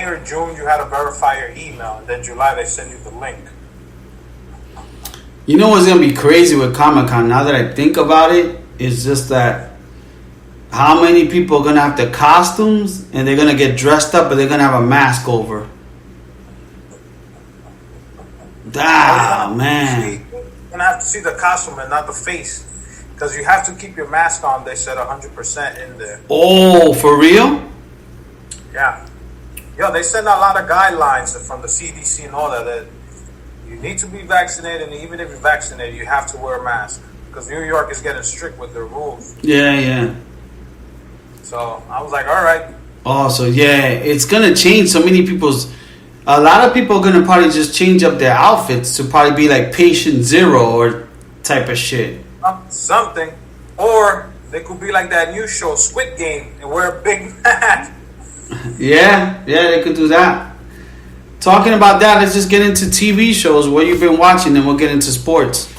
or June, you had to verify your email, and then July they send you the link. You know what's gonna be crazy with Comic-Con? Now that I think about it, it's just that how many people are gonna have the costumes and they're gonna get dressed up, but they're gonna have a mask over. Man. You're gonna have to see the costume and not the face, because you have to keep your mask on. They said 100% in there. Oh, for real? Yeah. Yo, they send a lot of guidelines from the CDC and all that you need to be vaccinated, and even if you're vaccinated, you have to wear a mask, because New York is getting strict with their rules. Yeah. So I was like, all right. Oh, so yeah, it's gonna change so many people's. A lot of people are gonna probably just change up their outfits to probably be like Patient Zero or type of shit. Something, or they could be like that new show Squid Game and wear a big hat. Yeah, they could do that. Talking about that, let's just get into TV shows. What you've been watching, and we'll get into sports.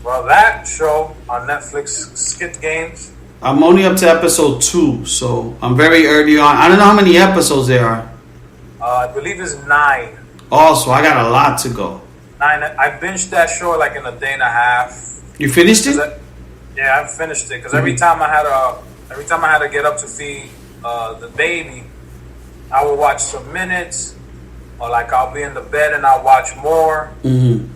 Well, that show on Netflix, Skit Games. I'm only up to episode 2, so I'm very early on. I don't know how many episodes there are. I believe it's 9. Oh, so I got a lot to go. 9. I binged that show like in a day and a half. You finished it? Yeah, I finished it because every time I had to get up to feed the baby, I would watch some minutes, or like I'll be in the bed and I'll watch more. Mm-hmm.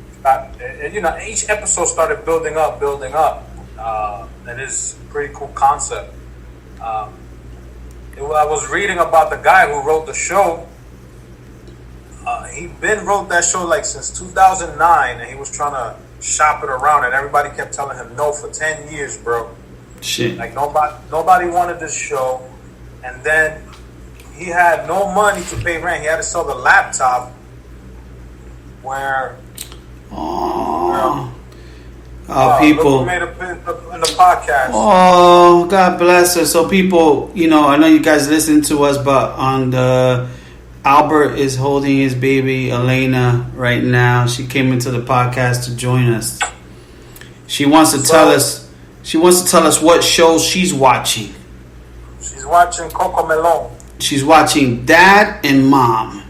Each episode started building up, and it's a pretty cool concept. I was reading about the guy who wrote the show. He wrote that show like since 2009, and he was trying to shop it around, and everybody kept telling him no for 10 years, bro. Shit. Like nobody wanted this show, and then he had no money to pay rent. He had to sell the laptop. People made a bit in the podcast. Oh, God bless her. So people, I know you guys listen to us, but on the Albert is holding his baby Elena right now. She came into the podcast to join us. She wants to tell us what shows she's watching. She's watching Coco Melon. She's watching Dad and Mom.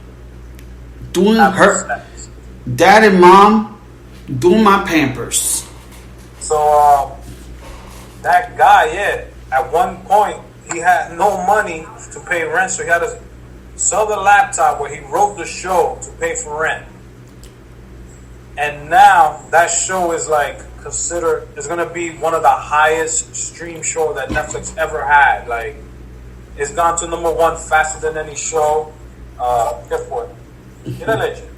Dad and Mom doing my Pampers. So that guy, at one point he had no money to pay rent, so he had to sell the laptop where he wrote the show to pay for rent. And now that show is like considered is gonna be one of the highest stream show that Netflix ever had. Like, it's gone to number 1 faster than any show. Guess what? Get a legend.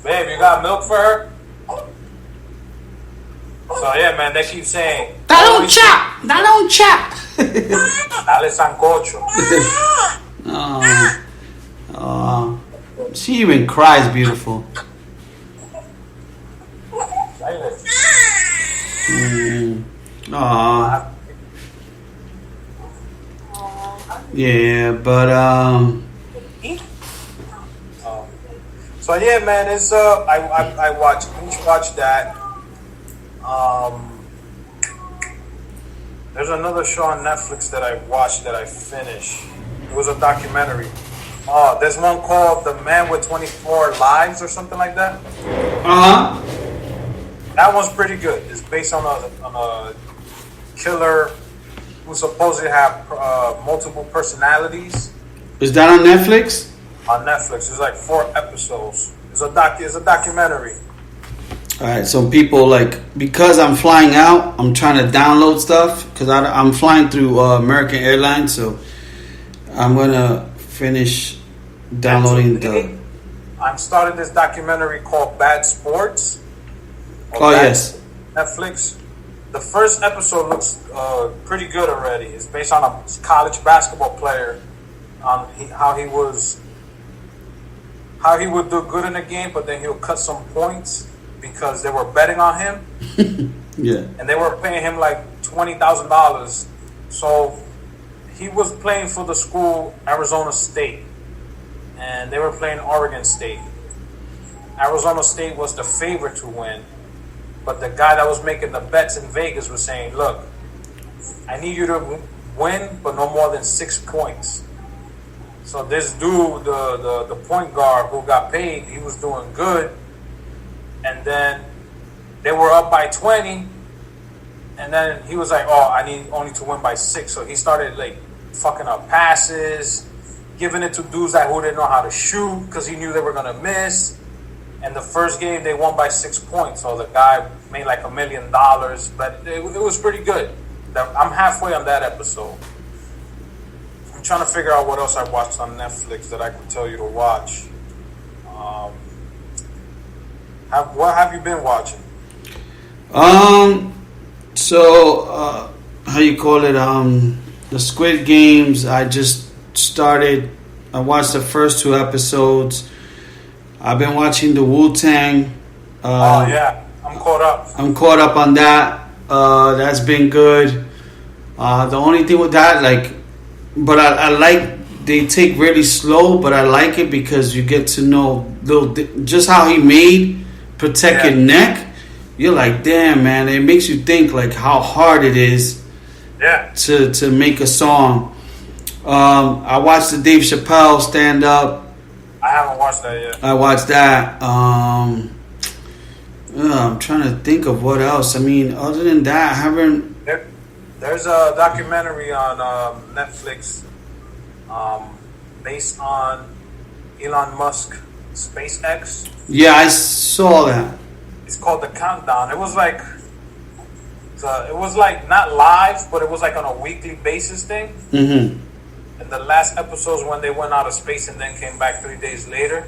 Babe, you got milk for her? So yeah, man, they keep saying that don't chop. Dale sancocho. Oh, she even cries beautiful. Yeah, but so yeah, man, it's I watched that. There's another show on Netflix that I watched that I finished. It was a documentary. There's one called The Man with 24 Lives or something like that. That one's pretty good. It's based on a killer who supposedly have multiple personalities. Is that on Netflix? On Netflix. It's like 4 episodes. It's a documentary. All right, so people, because I'm flying out, I'm trying to download stuff because I'm flying through American Airlines, so I'm gonna finish downloading I'm starting this documentary called Bad Sports. Yes. Netflix. The first episode looks pretty good already. It's based on a college basketball player, on how he would do good in the game, but then he'll cut some points because they were betting on him. Yeah. And they were paying him like $20,000. So he was playing for the school Arizona State, and they were playing Oregon State. Arizona State was the favorite to win, but the guy that was making the bets in Vegas was saying, look, I need you to win, but no more than 6 points. So this dude, the point guard who got paid, he was doing good, and then they were up by 20, and then he was like, "Oh, I need only to win by 6." So he started like fucking up passes, giving it to dudes that who didn't know how to shoot because he knew they were gonna miss. And the first game they won by 6 points, so the guy made like $1 million, but it was pretty good. I'm halfway on that episode. I'm trying to figure out what else I watched on Netflix that I could tell you to watch. What have you been watching? So how you call it? The Squid Games. I just started. I watched the first 2 episodes. I've been watching the Wu-Tang. Oh yeah, I'm caught up. I'm caught up on that. That's been good. The only thing with that, but I like they take really slow, but I like it because you get to know just how he made Protect Your Neck. You're like, damn, man. It makes you think like how hard it is. Yeah. To make a song. I watched the Dave Chappelle stand up. I haven't watched that yet. I watched that. I'm trying to think of what else. I mean, other than that, I haven't. There's a documentary on Netflix based on Elon Musk SpaceX. Yeah, I saw that. It's called The Countdown. It was like not live, but it was like on a weekly basis thing. Mm-hmm. And the last episodes when they went out of space and then came back 3 days later.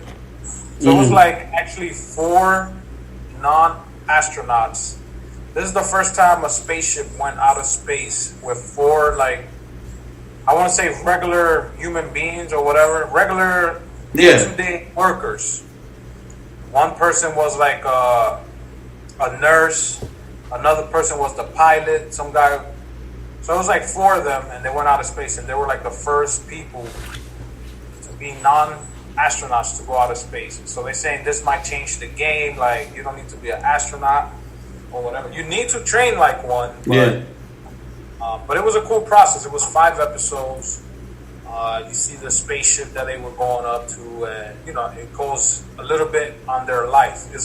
So it was like actually 4 non-astronauts. This is the first time a spaceship went out of space with 4 I want to say regular human beings or whatever, regular day-to-day workers. One person was like a nurse, another person was the pilot, some guy. So it was like 4 of them, and they went out of space, and they were like the first people to be non-astronauts to go out of space. So they're saying this might change the game. Like, you don't need to be an astronaut or whatever. You need to train like one. But, but it was a cool process. It was 5 episodes. You see the spaceship that they were going up to, and it goes a little bit on their life. It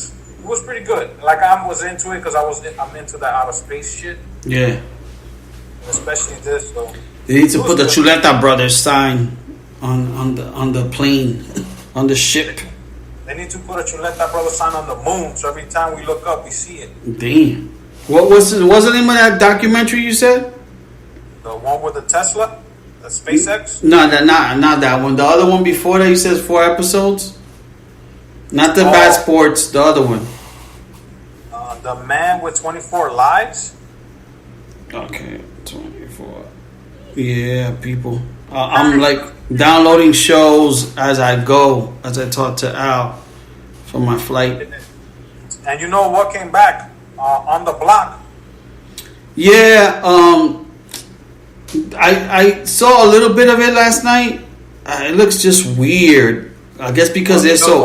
was pretty good. Like, I was into it because I'm into that outer space shit. Yeah. Especially this, though. They need to put the Chuleta brothers sign on the plane, on the ship. They need to put a Chuleta brothers sign on the moon, so every time we look up, we see it. Damn. What's the name of that documentary you said? The one with the Tesla, the SpaceX. No, not that one. The other one before that, you said 4 episodes. Not the Bad Sports. The other one. The Man with 24 Lives. Okay, 24. Yeah, people. I'm like downloading shows as I go, as I talk to Al for my flight. And you know what came back on the block? Yeah, I saw a little bit of it last night. It looks just weird. I guess because they're so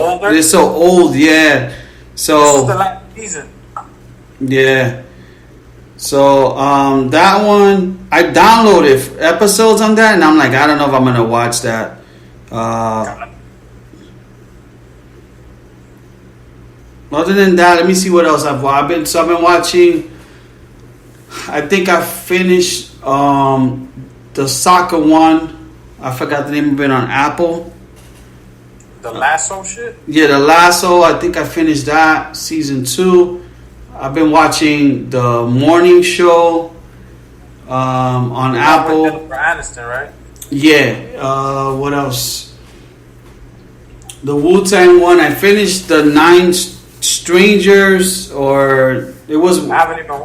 old. Yeah. So this is the last season. Yeah. So that one, I downloaded episodes on that, and I'm like, I don't know if I'm gonna watch that. Other than that, let me see what else I've been watching. I think I finished the soccer one. I forgot the name of it on Apple. The Lasso shit? Yeah, the Lasso. I think I finished that season 2. I've been watching the morning show on Apple. Jennifer Aniston, right? Yeah. What else? The Wu-Tang one. I finished the 9 Strangers, or it was. I haven't even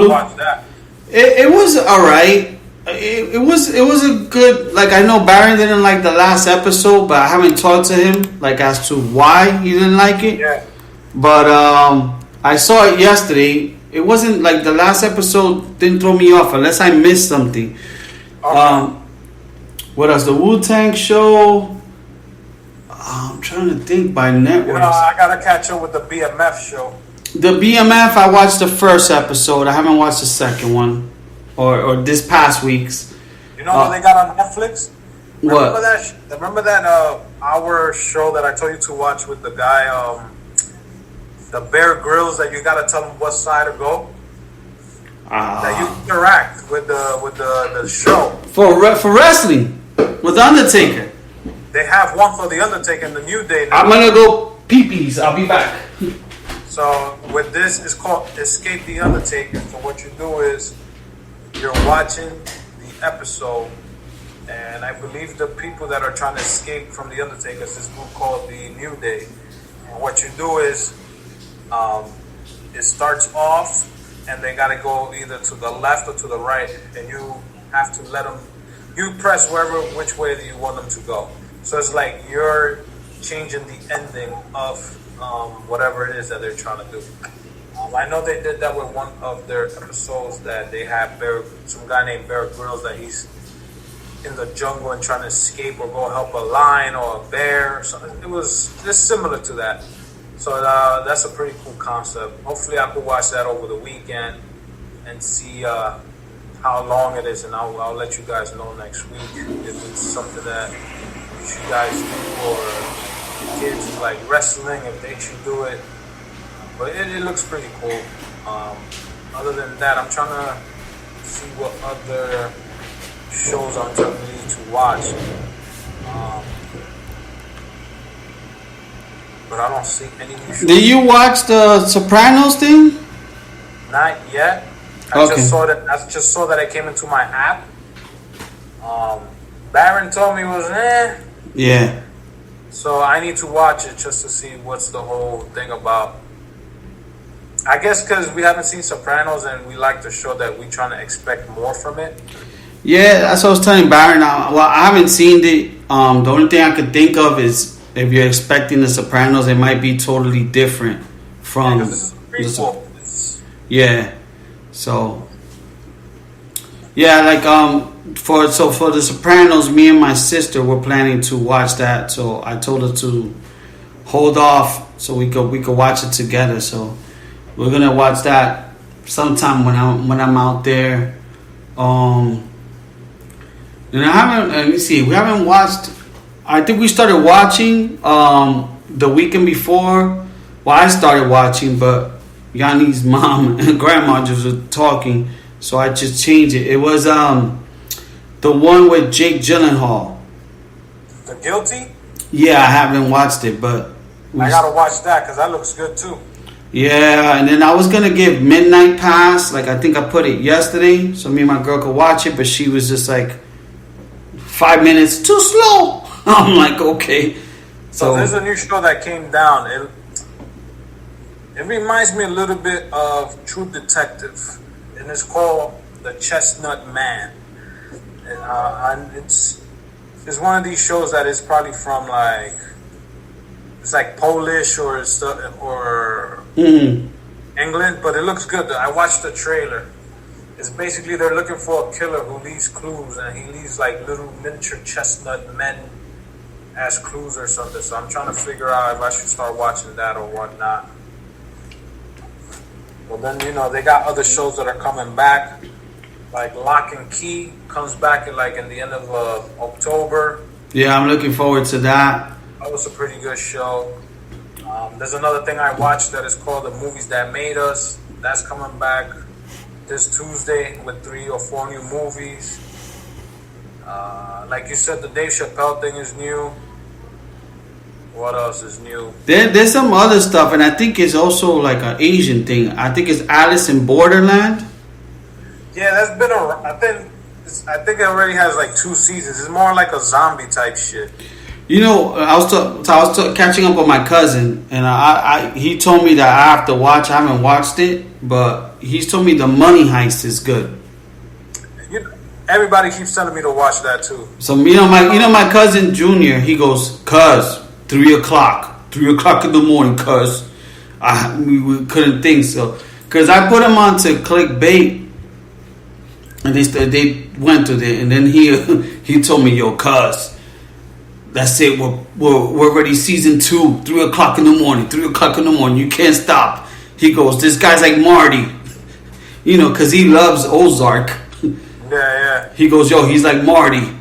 watched that. It was alright. It was a good. Like, I know Barry didn't like the last episode, but I haven't talked to him like as to why he didn't like it. Yeah. But I saw it yesterday. It wasn't like the last episode didn't throw me off unless I missed something. Okay. What else? The Wu-Tang show. I'm trying to think by networks. I gotta catch up with the BMF show. The BMF, I watched the first episode. I haven't watched the second one, or this past week's. You know what they got on Netflix? Remember What? that? Remember that our show that I told you to watch with the guy, the Bear Grylls, that you gotta tell him what side to go. That you interact with the show For wrestling with Undertaker. They have one for the Undertaking and the New Day now. I'm gonna go pee-pees. I'll be back. So with this, it's called Escape the Undertaker. So what you do is you're watching the episode, and I believe the people that are trying to escape from the Undertaker is this group called the New Day. And what you do is it starts off, and they gotta go either to the left or to the right, and you have to let them. You press which way that you want them to go. So it's like you're changing the ending of whatever it is that they're trying to do. I know they did that with one of their episodes that they had some guy named Bear Grylls that he's in the jungle and trying to escape or go help a lion or a bear. So it was just similar to that. So that's a pretty cool concept. Hopefully I could watch that over the weekend and see how long it is, and I'll let you guys know next week if it's something that you guys do, or kids who like wrestling, if they should do it. But it looks pretty cool. Other than that, I'm trying to see what other shows I'm telling you to watch. But I don't see any new shows. Did you watch the Sopranos thing? Not yet. I just saw that it came into my app. Baron told me it was Yeah. So I need to watch it just to see what's the whole thing about. I guess because we haven't seen Sopranos and we like the show that we're trying to expect more from it. Yeah, that's what I was telling Baron. Well, I haven't seen it. The only thing I could think of is if you're expecting the Sopranos, it might be totally different from. This is a prequel. Yeah. So. Yeah, like for the Sopranos, me and my sister were planning to watch that. So I told her to hold off so we could watch it together. So we're gonna watch that sometime when I'm out there. And I haven't. Let me see. We haven't watched. I think we started watching the weekend before. Well, I started watching, but Yanni's mom and grandma just were talking, so I just changed it. It was the one with Jake Gyllenhaal. The Guilty? Yeah, I haven't watched it, but I gotta watch that because that looks good too. Yeah, and then I was gonna give Midnight Pass. Like I think I put it yesterday, so me and my girl could watch it, but she was just like 5 minutes too slow. I'm like, okay. So there's a new show that came down. It reminds me a little bit of True Detective, and it's called The Chestnut Man. And it's one of these shows that is probably from it's like Polish or England, but it looks good. I watched the trailer. It's basically they're looking for a killer who leaves clues, and he leaves like little miniature chestnut men as clues or something. So I'm trying to figure out if I should start watching that or whatnot. Well, then they got other shows that are coming back, like Lock and Key comes back in the end of October. Yeah, I'm looking forward to that. That was a pretty good show. There's another thing I watched that is called The Movies That Made Us. That's coming back this Tuesday with 3 or 4 new movies. Like you said, the Dave Chappelle thing is new. What else is new? There's some other stuff, and I think it's also like an Asian thing. I think it's Alice in Borderland. Yeah, that's been I think it already has like 2 seasons. It's more like a zombie type shit. I was catching up with my cousin, and he told me that I have to watch. I haven't watched it, but he's told me the Money Heist is good. Everybody keeps telling me to watch that too. So my cousin Junior, he goes, "Cuz 3 o'clock in the morning, cuz we couldn't think so." Cuz I put him on to clickbait, and they went to it, and then he told me, "Yo, cuz, that's it. We're already season 2. 3 o'clock in the morning. 3 o'clock in the morning. You can't stop." He goes, "This guy's like Marty, because he loves Ozark." Yeah. He goes, "Yo, he's like Marty.